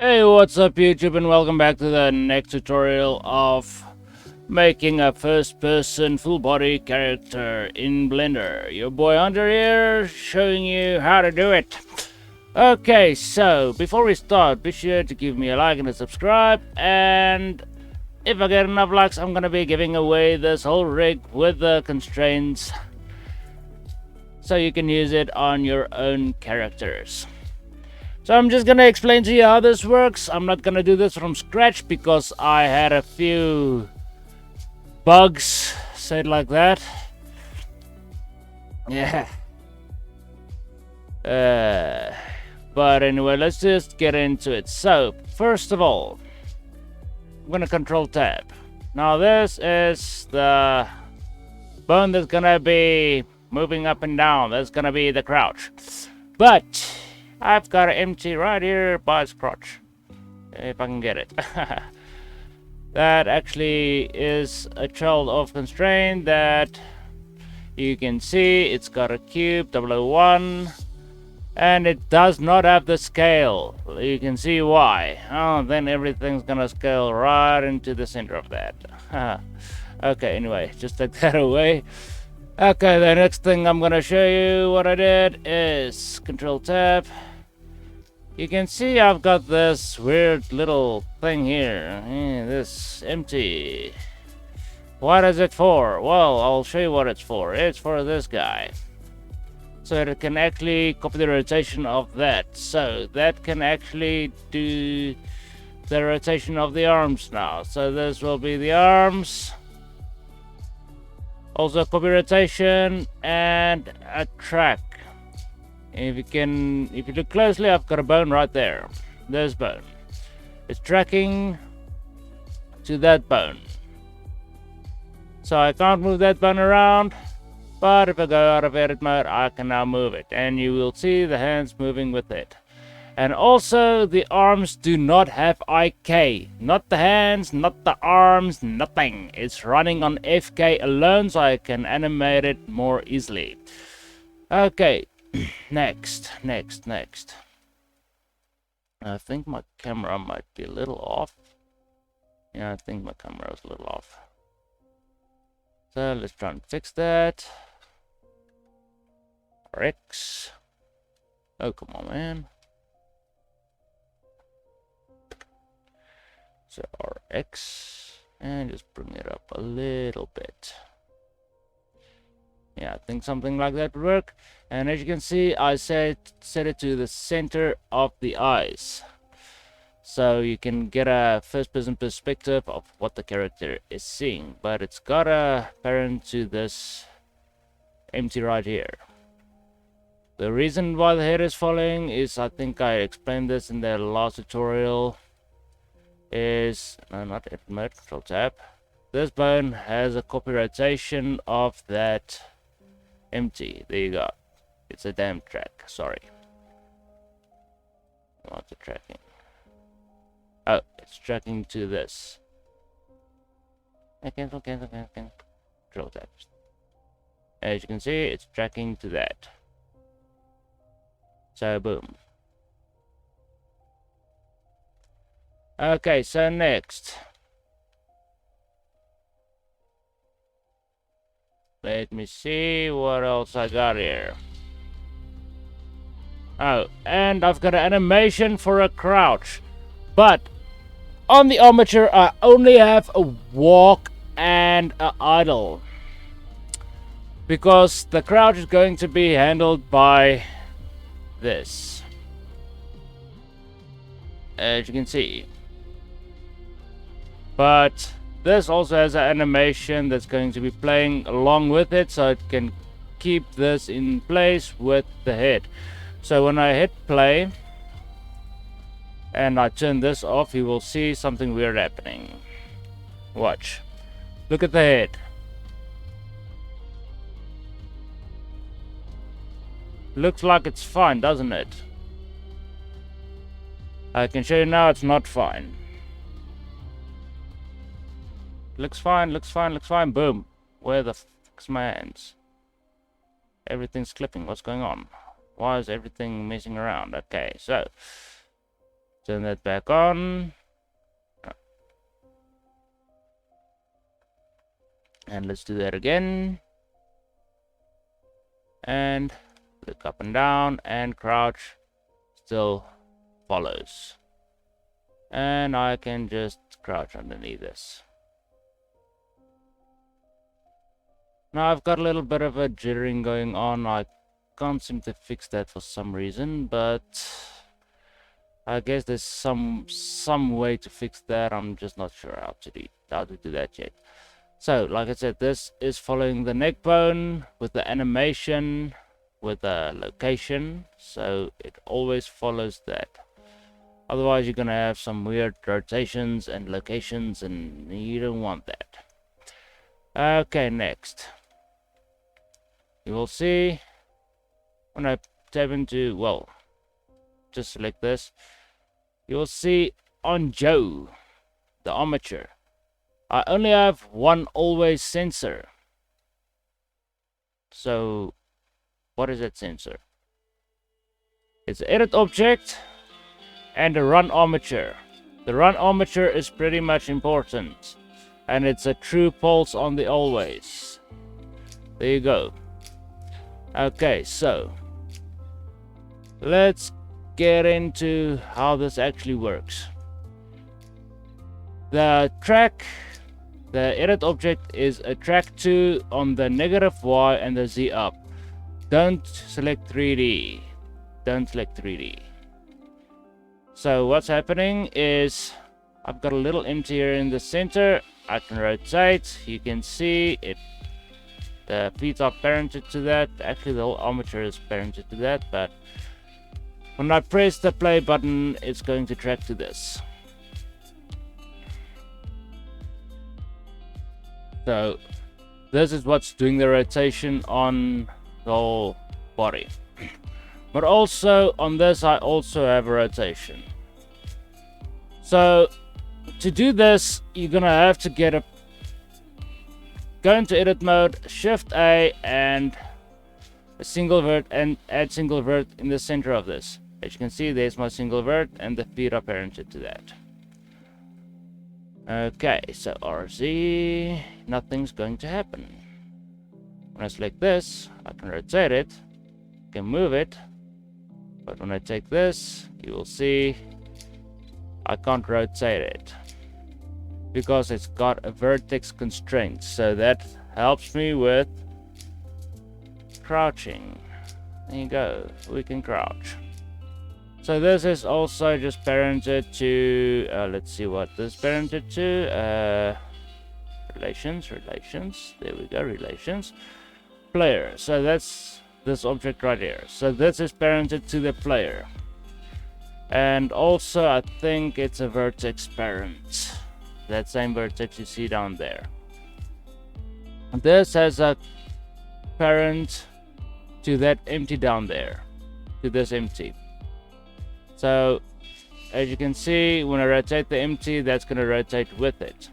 Hey, what's up YouTube, and welcome back to the next tutorial of making a first-person full-body character in Blender. Your boy Hunter here, showing you how to do it. Okay, so before we start, be sure to give me a like and a subscribe, and if I get enough likes, I'm gonna be giving away this whole rig with the constraints so you can use it on your own characters. So I'm just gonna explain to you how this works. I'm not gonna do this from scratch because I had a few bugs, say it like that. Yeah. But anyway, let's just get into it. So first of all, I'm gonna control tab. Now this is the bone that's gonna be moving up and down. That's gonna be the crouch. But I've got an empty right here by its crotch, if I can get it. That actually is a child of constraint that you can see. It's got a cube 001 and it does not have the scale. You can see why. Oh, then everything's gonna scale right into the center of that. Okay, anyway, just take that away. Okay, the next thing I'm gonna show you what I did is control tab. You can see I've got this weird little thing here. This empty. What is it for? Well, I'll show you what it's for. It's for this guy. So it can actually copy the rotation of that. So that can actually do the rotation of the arms now. So this will be the arms. Also copy rotation and a track. If you look closely, I've got a bone right there. There's bone. It's tracking to that bone. So I can't move that bone around, but if I go out of edit mode, I can now move it. And you will see the hands moving with it. And also, the arms do not have IK. Not the hands, not the arms, nothing. It's running on FK alone, so I can animate it more easily. Okay. Next. I think my camera might be a little off. Yeah, I think my camera is a little off. So let's try and fix that. RX. Oh, come on, man. So RX. And just bring it up a little bit. Yeah, I think something like that would work. And as you can see, I set it to the center of the eyes. So you can get a first-person perspective of what the character is seeing. But it's got a parent to this empty right here. The reason why the head is falling is, I think I explained this in the last tutorial, is, no, not edit mode, control tab. This bone has a copy rotation of that empty. There you go. It's a damn track. Sorry. What's the tracking? Oh, it's tracking to this. Cancel. Control tab. As you can see, it's tracking to that. So boom. Okay, so next. Let me see what else I got here. Oh, and I've got an animation for a crouch. But on the armature, I only have a walk and an idle. Because the crouch is going to be handled by this. As you can see. But this also has an animation that's going to be playing along with it, so it can keep this in place with the head. So when I hit play and I turn this off, you will see something weird happening. Watch. Look at the head. Looks like it's fine, doesn't it? I can show you now it's not fine. Looks fine. Boom. Where the fuck's my hands? Everything's clipping. What's going on? Why is everything messing around? Okay, so Turn that back on. And let's do that again. And look up and down, and crouch still follows. And I can just crouch underneath this. Now I've got a little bit of a jittering going on. I can't seem to fix that for some reason, but I guess there's some way to fix that. I'm just not sure how to do that yet. So, like I said, this is following the neck bone with the animation, with the location, so it always follows that. Otherwise, you're gonna have some weird rotations and locations, and you don't want that. Okay, next. You will see when I tab into, well, just select this, you will see on Joe, the armature, I only have one always sensor. So what is that sensor? It's an edit object and a run armature. The run armature is pretty much important, and it's a true pulse on the always. There you go. Okay, so let's get into how this actually works. The edit object is a track 2 on the -y and the Z up. Don't select 3D. Don't select 3D. So what's happening is I've got a little empty here in the center. I can rotate. You can see it. The feet are parented to that. Actually, the whole armature is parented to that, but when I press the play button, it's going to track to this. So this is what's doing the rotation on the whole body. But also on this, I also have a rotation. So to do this, you're gonna have to go into edit mode, Shift A, and a single vert, and add single vert in the center of this. As you can see, there's my single vert, and the feet are parented to that. Okay, so RZ, nothing's going to happen. When I select this, I can rotate it, can move it, but when I take this, you will see I can't rotate it because it's got a vertex constraint. So that helps me with crouching. There you go, we can crouch. So this is also just parented to, let's see what this is parented to, relations, there we go, relations, player. So that's this object right here. So this is parented to the player. And also I think it's a vertex parent. That same vertex you see down there. This has a parent to that empty down there, to this empty. So as you can see, when I rotate the empty, that's going to rotate with it.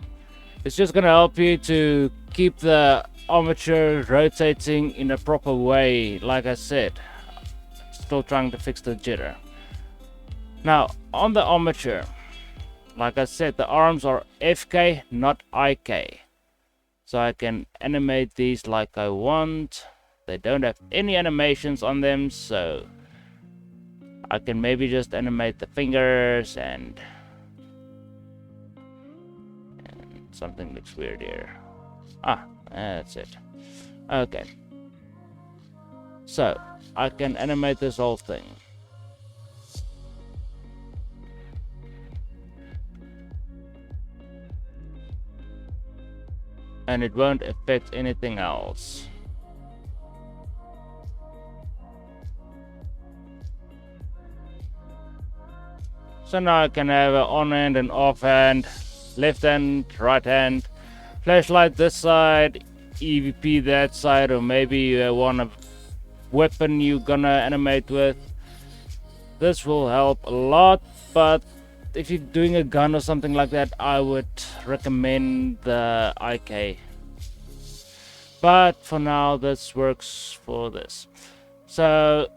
It's just going to help you to keep the armature rotating in a proper way. Like I said, still trying to fix the jitter. Now on the armature, like I said, the arms are FK, not IK. So I can animate these like I want. They don't have any animations on them, so I can maybe just animate the fingers and something looks weird here. That's it. Okay. So I can animate this whole thing. And it won't affect anything else. So now I can have an on hand and off hand, left hand, right hand, flashlight this side, EVP that side, or maybe you want a weapon you're gonna animate with. This will help a lot, but if you're doing a gun or something like that, I would recommend the IK. But for now, this works for this. So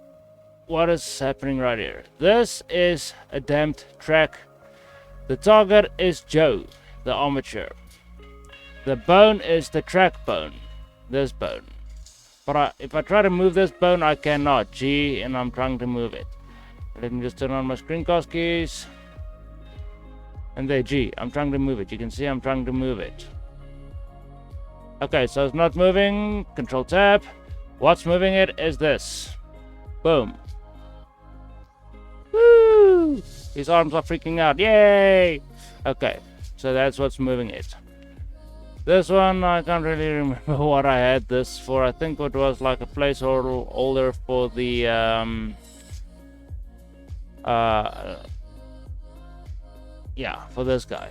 what is happening right here. This is a damped track. The target is Joe, the armature. The bone is the track bone, this bone. But if I try to move this bone, I cannot. G, and I'm trying to move it. Let me just turn on my screencast keys. And there, G, I'm trying to move it. You can see I'm trying to move it. Okay, so it's not moving. Control tab. What's moving it is this. Boom. Woo! His arms are freaking out. Yay! Okay, so that's what's moving it. This one, I can't really remember what I had this for. I think it was like a placeholder for the yeah, for this guy.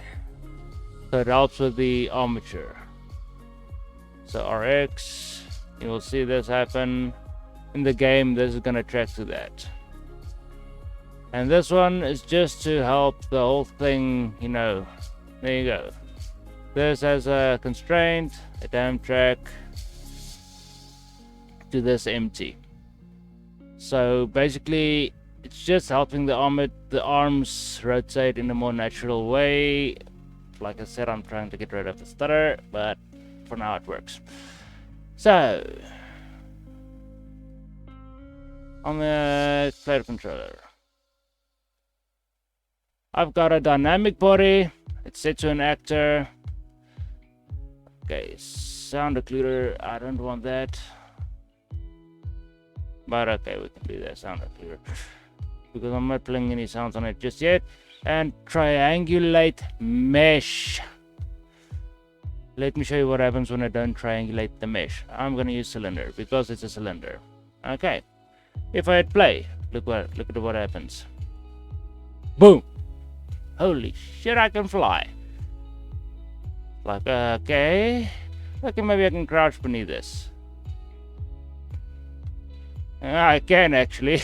So it helps with the armature. So RX, you will see this happen in the game. This is gonna track to that. And this one is just to help the whole thing, you know. There you go. This has a constraint, a damn track to this empty. So basically, it's just helping the arms rotate in a more natural way. Like I said, I'm trying to get rid of the stutter, but for now it works. So, on the player controller, I've got a dynamic body. It's set to an actor. Okay, sound occluder, I don't want that. But okay, we can do that sound occluder. Because I'm not playing any sounds on it just yet. And triangulate mesh. Let me show you what happens when I don't triangulate the mesh. I'm gonna use cylinder because it's a cylinder. Okay. If I hit play, look at what happens. Boom! Holy shit, I can fly. Like, okay, maybe I can crouch beneath this. I can actually.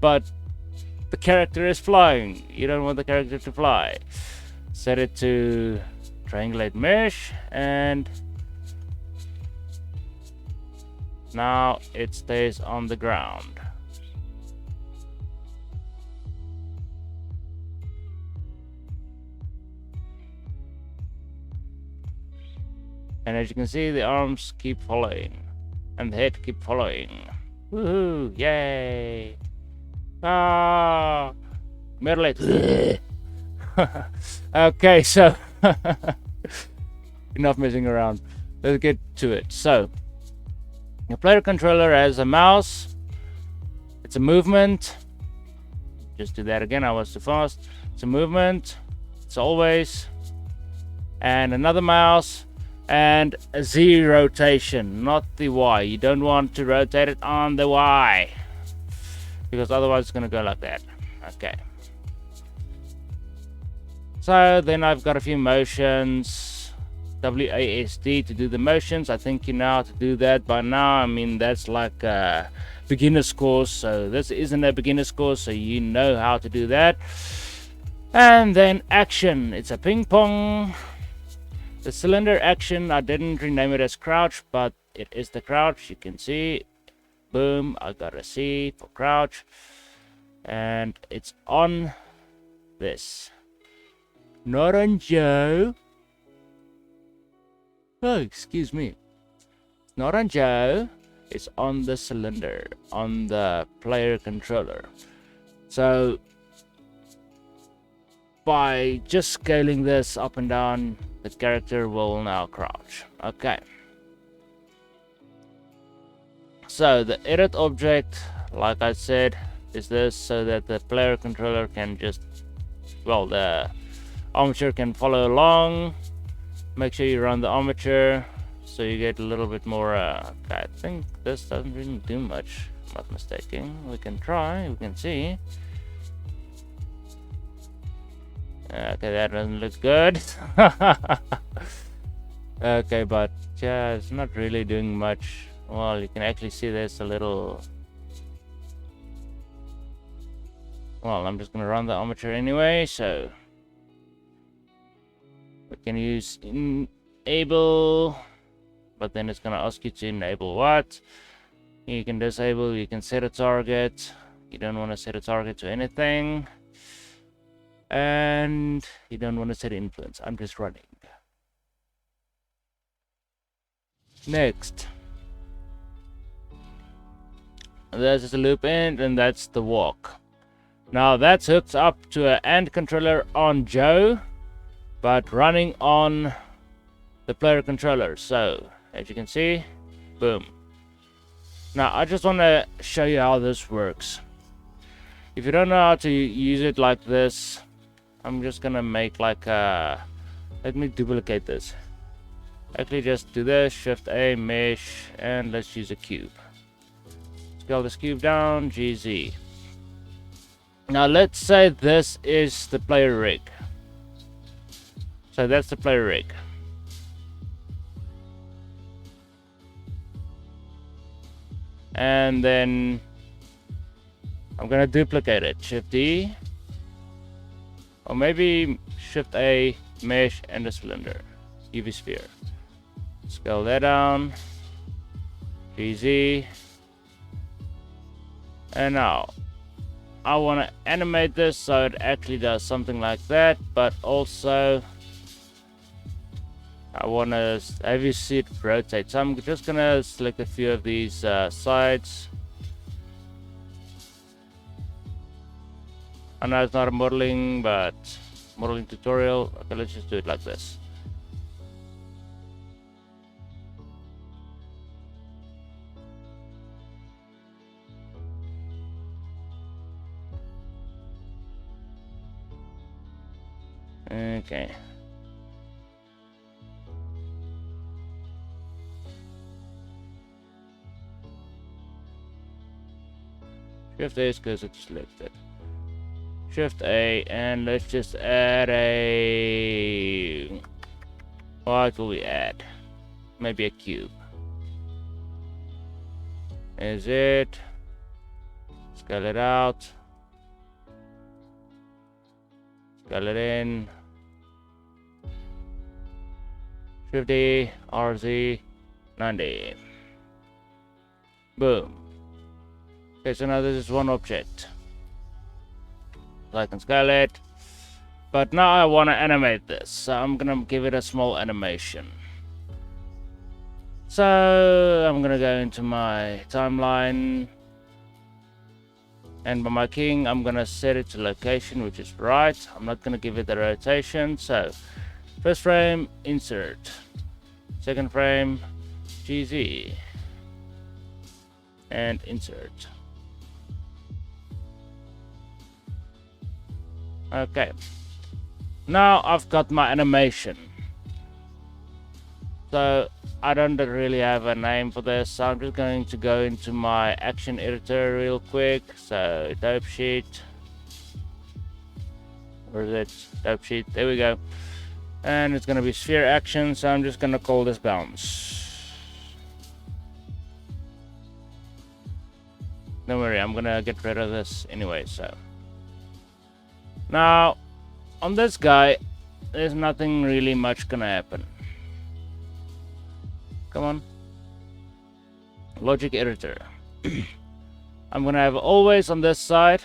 But the character is flying. You don't want the character to fly. Set it to triangulate mesh, and now it stays on the ground. And as you can see, the arms keep following, and the head keep following. Woohoo! Yay! Ah! Metal. Okay, so enough messing around. Let's get to it. So, your player controller has a mouse. It's a movement. Just do that again. I was too fast. It's a movement. It's always. And another mouse. And a Z rotation, not the Y. You don't want to rotate it on the Y, because otherwise it's going to go like that. Okay. So then I've got a few motions. WASD to do the motions. I think you know how to do that by now. I mean, that's like a beginner's course. So this isn't a beginner's course, so you know how to do that. And then action. It's a ping pong. The cylinder action, I didn't rename it as crouch, but it is the crouch. You can see, boom, I got a C for crouch, and it's on this. Not on Joe. Oh, excuse me. Not on Joe. It's on the cylinder, on the player controller. So by just scaling this up and down, the character will now crouch. Okay. So the edit object, like I said, is this, so that the player controller can just, well, the armature can follow along. Make sure you run the armature so you get a little bit more. Okay, I think this doesn't really do much, if I'm not mistaken. We can try, we can see. Okay, that doesn't look good. Okay, but yeah, it's not really doing much. Well, you can actually see there's a little. Well, I'm just gonna run the armature anyway, so we can use enable, but then it's gonna ask you to enable what? You can disable, you can set a target. You don't want to set a target to anything. And you don't want to set influence. I'm just running. Next. This is the loop end, and that's the walk. Now that's hooked up to an AND controller on Joe, but running on the player controller. So, as you can see, boom. Now I just want to show you how this works. If you don't know how to use it like this, I'm just gonna make like a... Let me duplicate this. Actually, just do this, Shift A, mesh, and let's use a cube. Scale this cube down, GZ. Now let's say this is the player rig. So that's the player rig. And then I'm gonna duplicate it. Shift D. Or maybe Shift A, mesh, and a cylinder. UV sphere. Scale that down. GZ. And now I want to animate this so it actually does something like that, but also I want to have you see it rotate. So I'm just gonna select a few of these sides. I know it's not a modeling, but modeling tutorial. Okay, let's just do it like this. Okay. Shift A is because it's selected. Shift A, and let's just add a... What will we add? Maybe a cube. Is it? Scale it out. Scale it in. Shift D, RZ, 90. Boom. Okay, so now this is one object. So I can scale it. But now I want to animate this. So I'm gonna give it a small animation. So I'm gonna go into my timeline. And by my king, I'm gonna set it to location, which is right. I'm not gonna give it a rotation. So first frame, insert. Second frame, GZ. And insert. Okay. Now I've got my animation. So I don't really have a name for this. So I'm just going to go into my action editor real quick. So dope sheet. Where is it? Dope sheet. There we go. And it's gonna be sphere action. So I'm just gonna call this bounce. Don't worry, I'm gonna get rid of this anyway. So now on this guy, there's nothing really much gonna happen. Come on. Logic editor. I'm gonna have always on this side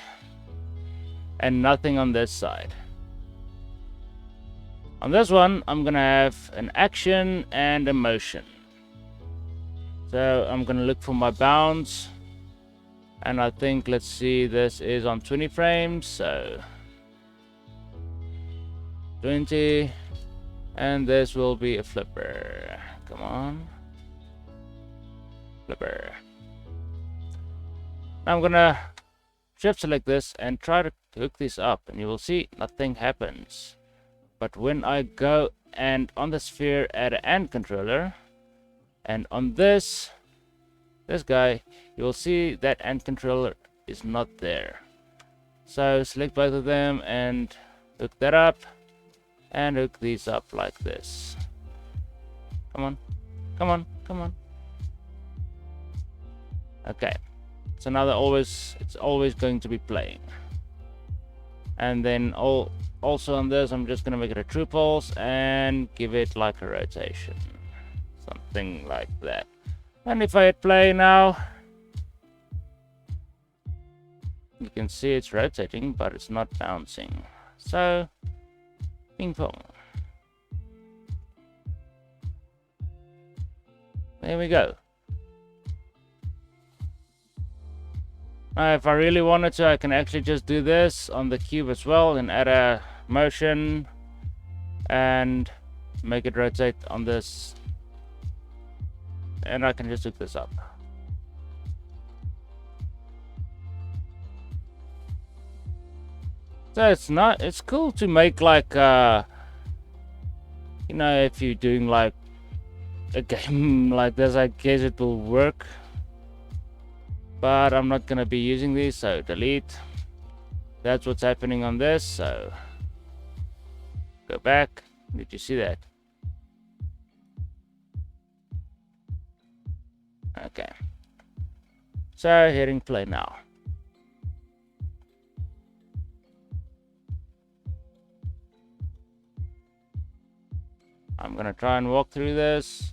and nothing on this side. On this one, I'm gonna have an action and a motion. So I'm gonna look for my bounds, and I think, let's see, this is on 20 frames, so 20, and this will be a flipper. Come on, flipper. Now I'm gonna shift select this and try to hook this up, and you will see nothing happens. But when I go and on the sphere add an AND controller, and on this guy, you will see that AND controller is not there. So select both of them and hook that up, and hook these up like this. Come on, come on, come on. Okay, so now it's always going to be playing. And then also on this, I'm just gonna make it a true pulse and give it like a rotation, something like that. And if I hit play now, You can see it's rotating, but it's not bouncing. So, ping pong. There we go. Now, if I really wanted to, I can actually just do this on the cube as well and add a motion and make it rotate on this. And I can just hook this up. So it's cool to make like, you know, if you're doing like a game like this, I guess it will work. But I'm not gonna be using these, so delete. That's what's happening on this, so go back. Did you see that? Okay. So hitting play now. I'm gonna try and walk through this.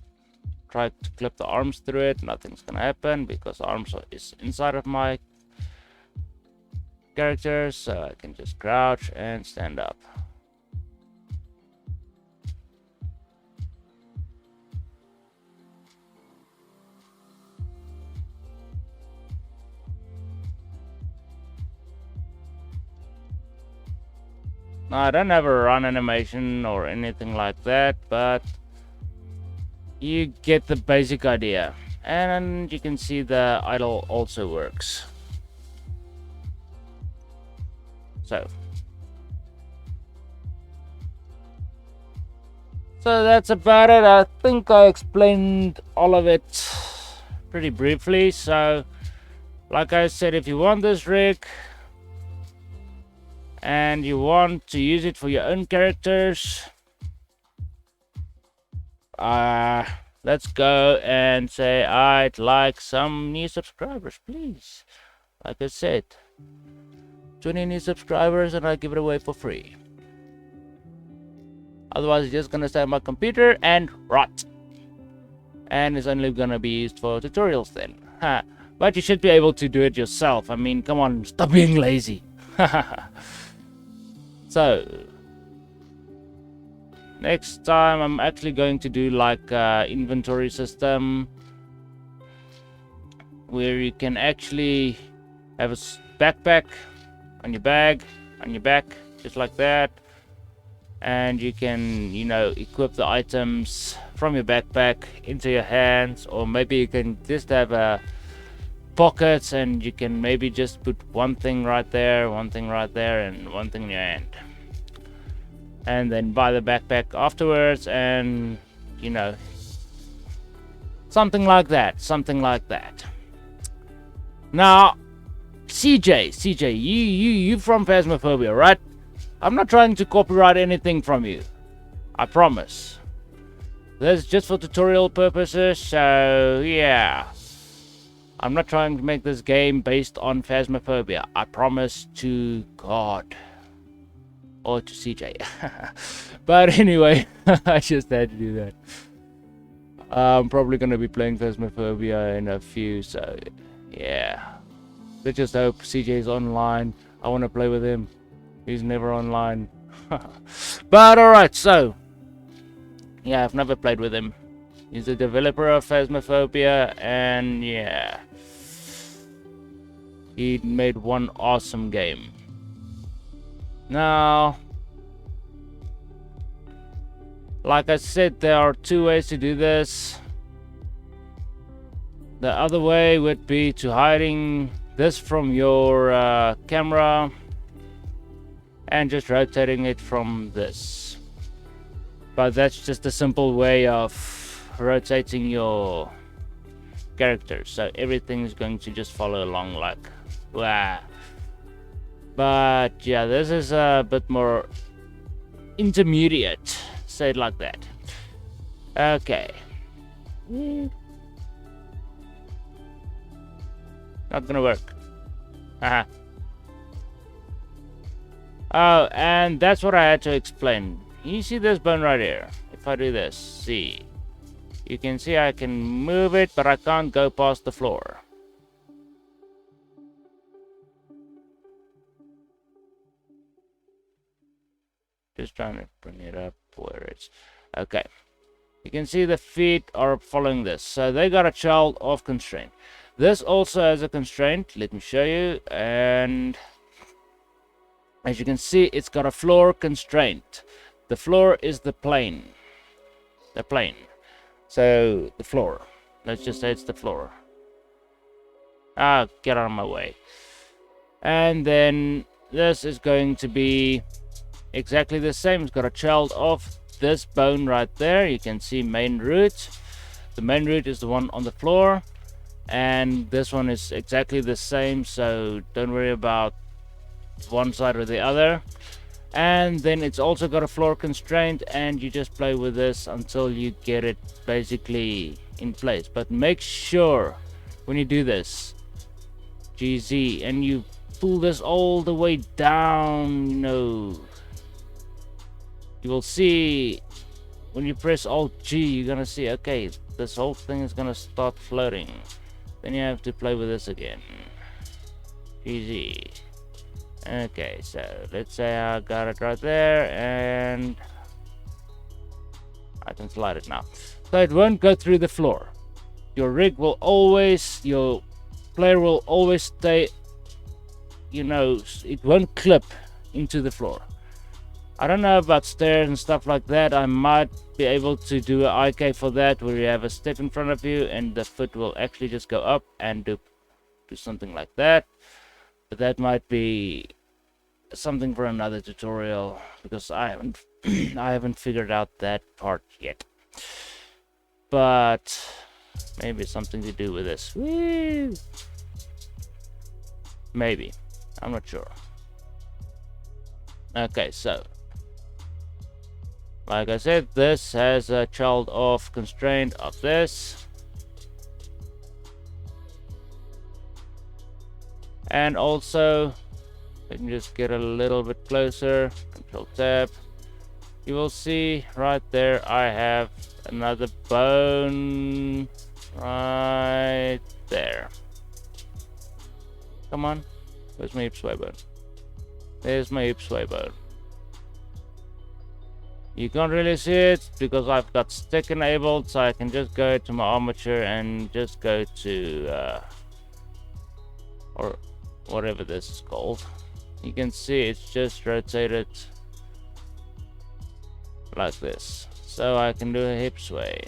Try to clip the arms through it. Nothing's gonna happen because the arms is inside of my character, so I can just crouch and stand up. Now, I don't have a run animation or anything like that, but you get the basic idea. And you can see the idle also works. So that's about it. I think I explained all of it pretty briefly. So like I said, if you want this rig and you want to use it for your own characters, let's go and say I'd like some new subscribers, please. Like I said, 20 new subscribers and I give it away for free. Otherwise, it's just gonna stay on my computer and rot. And it's only gonna be used for tutorials then. But you should be able to do it yourself. I mean, come on, stop being lazy. So next time I'm actually going to do like inventory system where you can actually have a backpack on your bag, on your back, just like that. And you can, you know, equip the items from your backpack into your hands, or maybe you can just have pockets and you can maybe just put one thing right there, one thing right there, and one thing in your hand. And then buy the backpack afterwards, and you know, something like that, something like that. Now, CJ, you from Phasmophobia, right? I'm not trying to copyright anything from you, I promise. This is just for tutorial purposes, so yeah. I'm not trying to make this game based on Phasmophobia, I promise to God. Or to CJ. But anyway, I just had to do that. I'm probably going to be playing Phasmophobia in a few, so yeah. Let's just hope CJ is online. I want to play with him. He's never online. But alright, so yeah, I've never played with him. He's the developer of Phasmophobia, and yeah, he made one awesome game. Now, like I said, there are two ways to do this. The other way would be to hiding this from your camera and just rotating it from this. But that's just a simple way of rotating your characters, so everything is going to just follow along like wow. But yeah, this is a bit more intermediate, say it like that. Okay. Not gonna work. Haha. Oh, and that's what I had to explain. You see this bone right here? If I do this, see, you can see I can move it, but I can't go past the floor. Just trying to bring it up where it's okay. You can see the feet are following this, so they got a child of constraint. This also has a constraint. Let me show you. And as you can see, it's got a floor constraint. The floor is the plane. The plane. So the floor. Let's just say it's the floor. Ah, get out of my way. And then this is going to be exactly the same. It's got a child of this bone right there. You can see main root. The main root is the one on the floor. And this one is exactly the same. So don't worry about one side or the other. And then it's also got a floor constraint, and you just play with this until you get it basically in place. But make sure when you do this, GZ, and you pull this all the way down, you know, you will see when you press Alt G, you're gonna see, okay, this whole thing is gonna start floating. Then you have to play with this again. GZ. Okay, so let's say I got it right there, and I can slide it now. So it won't go through the floor. Your rig will always, your player will always stay, you know, it won't clip into the floor. I don't know about stairs and stuff like that. I might be able to do an IK for that, where you have a step in front of you and the foot will actually just go up and do something like that. But that might be something for another tutorial, because I haven't I haven't figured out that part yet. But maybe something to do with this. Woo! Maybe. I'm not sure. Okay, so like I said, this has a child of constraint of this. And also, let me just get a little bit closer. Control tab. You will see right there I have another bone right there. Come on. Where's my hip sway bone? There's my hip sway bone. You can't really see it because I've got stick enabled, so I can just go to my armature and just go to or whatever this is called. You can see it's just rotated like this, so I can do a hip sway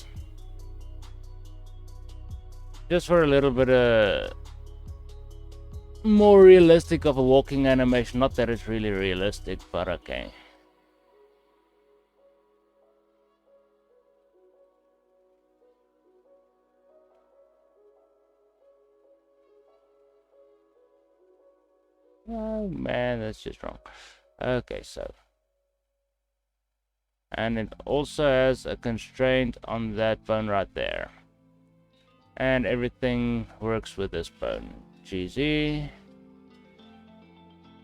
just for a little bit more realistic of a walking animation. Not that it's really realistic, but okay. Oh man, that's just wrong. Okay, so, and it also has a constraint on that bone right there, and everything works with this bone. GZ,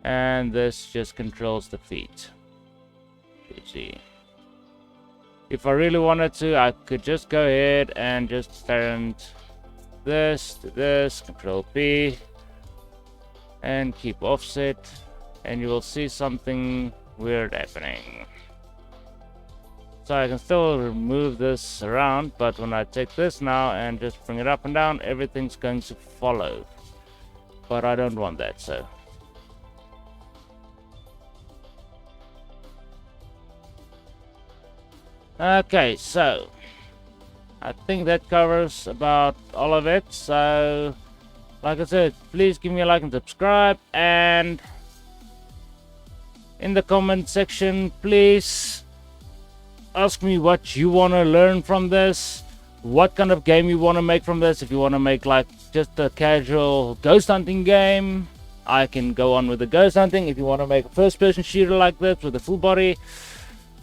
and this just controls the feet. GZ. If I really wanted to, I could just go ahead and just parent this to this, Control P, and keep offset, and you will see something weird happening. So I can still move this around, but when I take this now and just bring it up and down, everything's going to follow. But I don't want that, so. Okay, so I think that covers about all of it. So like I said, please give me a like and subscribe, and in the comment section please ask me what you want to learn from this, what kind of game you want to make from this. If you want to make like just a casual ghost hunting game, I can go on with the ghost hunting. If you want to make a first person shooter like this with a full body,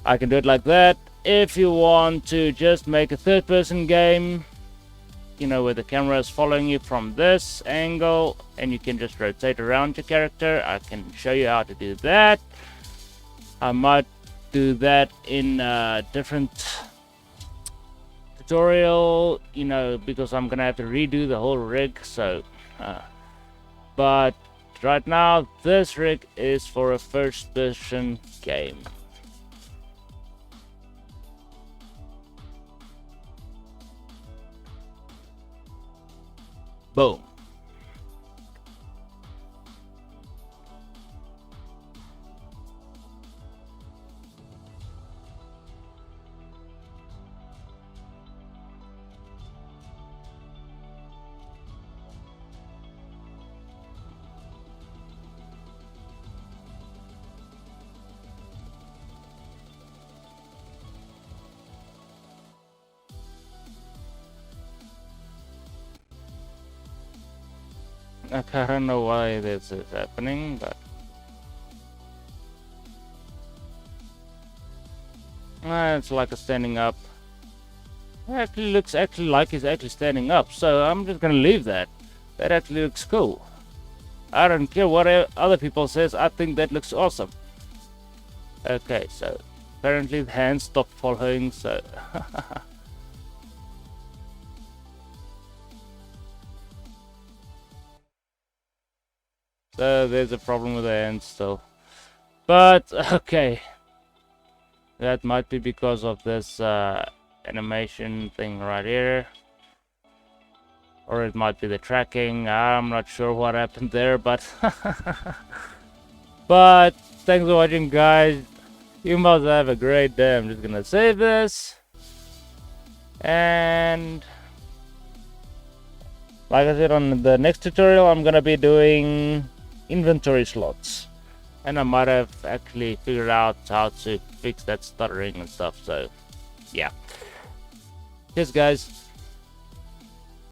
I can do it like that. If you want to just make a third person game, you know, where the camera is following you from this angle and you can just rotate around your character, I can show you how to do that. I might do that in a different tutorial, you know, because I'm gonna have to redo the whole rig. So but right now this rig is for a first person game. Boom. Okay, I don't know why this is happening, but it's like a standing up. It actually looks like he's actually standing up, so I'm just gonna leave that. That actually looks cool. I don't care what other people says, I think that looks awesome. Okay, so apparently the hands stopped following, so so there's a problem with the hands still. But okay, that might be because of this animation thing right here, or it might be the tracking. I'm not sure what happened there, but but thanks for watching, guys. You must have a great day. I'm just gonna save this, and like I said, on the next tutorial I'm gonna be doing inventory slots, and I might have actually figured out how to fix that stuttering and stuff. So yeah, cheers guys.